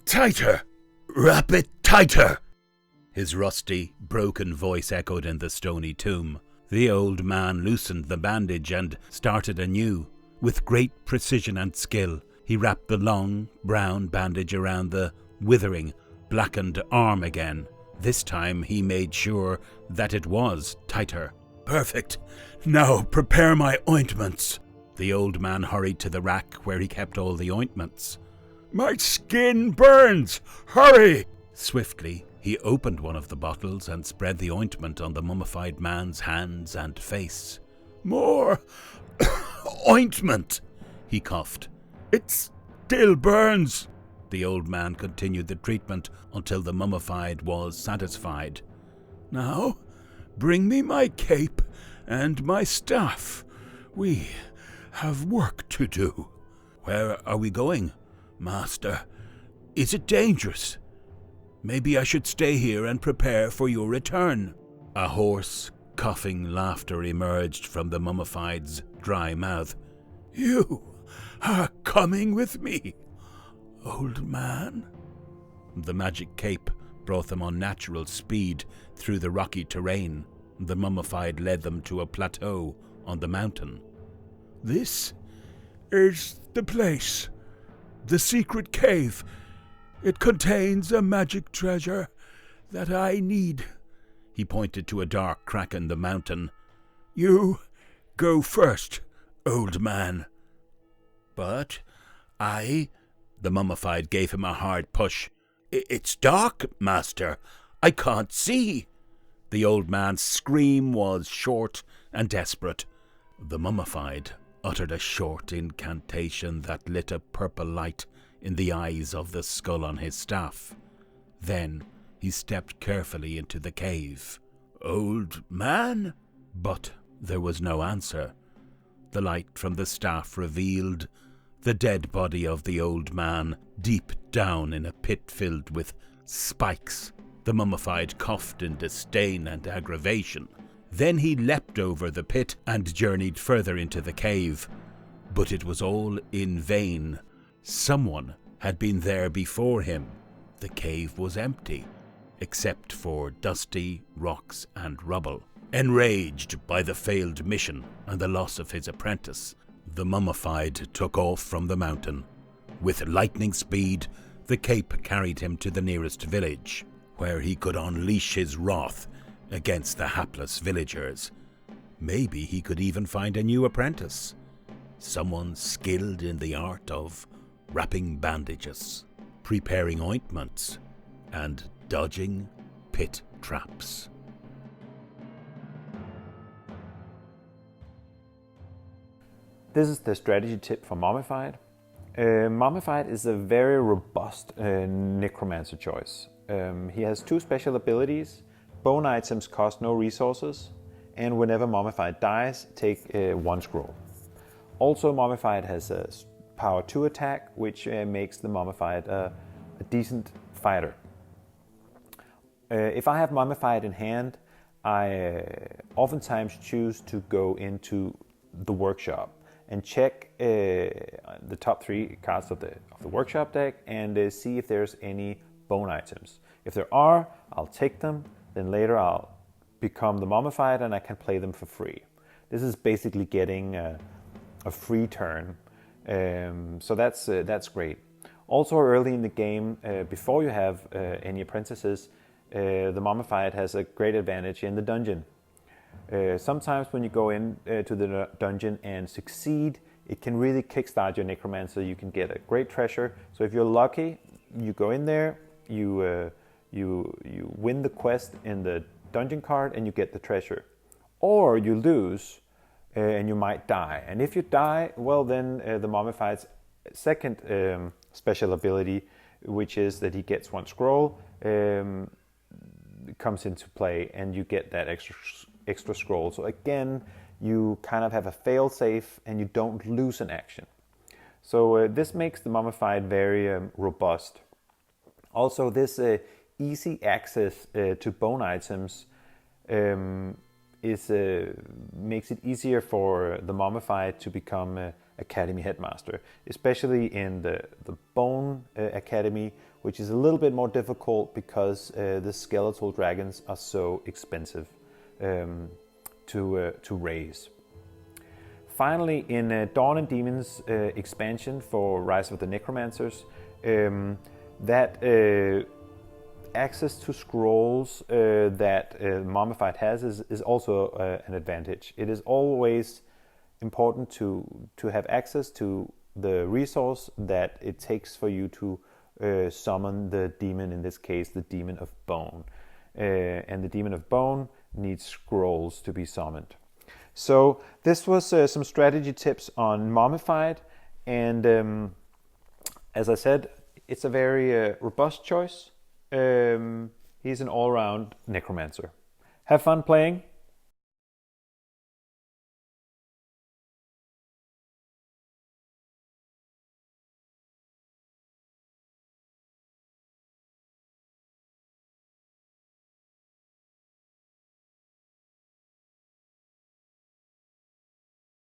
Tighter! Wrap it tighter! His rusty, broken voice echoed in the stony tomb. The old man loosened the bandage and started anew. With great precision and skill, he wrapped the long, brown bandage around the withering, blackened arm again. This time he made sure that it was tighter. Perfect. Now prepare my ointments. The old man hurried to the rack where he kept all the ointments. My skin burns! Hurry! Swiftly, he opened one of the bottles and spread the ointment on the mummified man's hands and face. More ointment! He coughed. It still burns! The old man continued the treatment until the mummified was satisfied. Now, bring me my cape and my staff. We have work to do. Where are we going, Master? Is it dangerous? Maybe I should stay here and prepare for your return. A hoarse, coughing laughter emerged from the mummified's dry mouth. You are coming with me, old man? The magic cape brought them on natural speed through the rocky terrain. The mummified led them to a plateau on the mountain. This is the place. The secret cave. It contains a magic treasure that I need. He pointed to a dark crack in the mountain. You go first, old man. But the mummified gave him a hard push. It's dark, master. I can't see. The old man's scream was short and desperate. The mummified uttered a short incantation that lit a purple light in the eyes of the skull on his staff. Then he stepped carefully into the cave. Old man? But there was no answer. The light from the staff revealed the dead body of the old man deep down in a pit filled with spikes. The mummified coughed in disdain and aggravation. Then he leapt over the pit and journeyed further into the cave. But it was all in vain. Someone had been there before him. The cave was empty, except for dusty rocks and rubble. Enraged by the failed mission and the loss of his apprentice, the mummified took off from the mountain. With lightning speed, the cape carried him to the nearest village, where he could unleash his wrath against the hapless villagers. Maybe he could even find a new apprentice, someone skilled in the art of wrapping bandages, preparing ointments, and dodging pit traps. This is the strategy tip for Mummified. Mummified is a very robust necromancer choice. He has 2 special abilities. Bone items cost no resources, and whenever Mummified dies, take 1 scroll. Also, Mummified has a power 2 attack, which makes the Mummified a decent fighter. If I have Mummified in hand, I oftentimes choose to go into the workshop and check the top 3 cards of the workshop deck and see if there's any bone items. If there are, I'll take them. Then later I'll become the Mummified and I can play them for free. This is basically getting a free turn. So that's great. Also early in the game, before you have any apprentices, the Mummified has a great advantage in the dungeon. Sometimes when you go in to the dungeon and succeed, it can really kickstart your Necromancer. You can get a great treasure. So if you're lucky, you go in there, you win the quest in the dungeon card and you get the treasure. Or you lose and you might die. And if you die, well then the Mummified's second special ability, which is that he gets 1 scroll, comes into play and you get that extra scroll. So again, you kind of have a fail-safe and you don't lose an action. So this makes the Mummified very robust. Also, this easy access to bone items makes it easier for the Mummified to become Academy Headmaster, especially in the Bone Academy, which is a little bit more difficult because the skeletal dragons are so expensive to raise. Finally, in Dawn and Demons expansion for Rise of the Necromancers, that access to scrolls that Mummified has is also an advantage. It is always important to have access to the resource that it takes for you to summon the demon, in this case the Demon of Bone. And the Demon of Bone needs scrolls to be summoned. So this was some strategy tips on Mummified, and as I said, it's a very robust choice. He's an all-round necromancer. Have fun playing.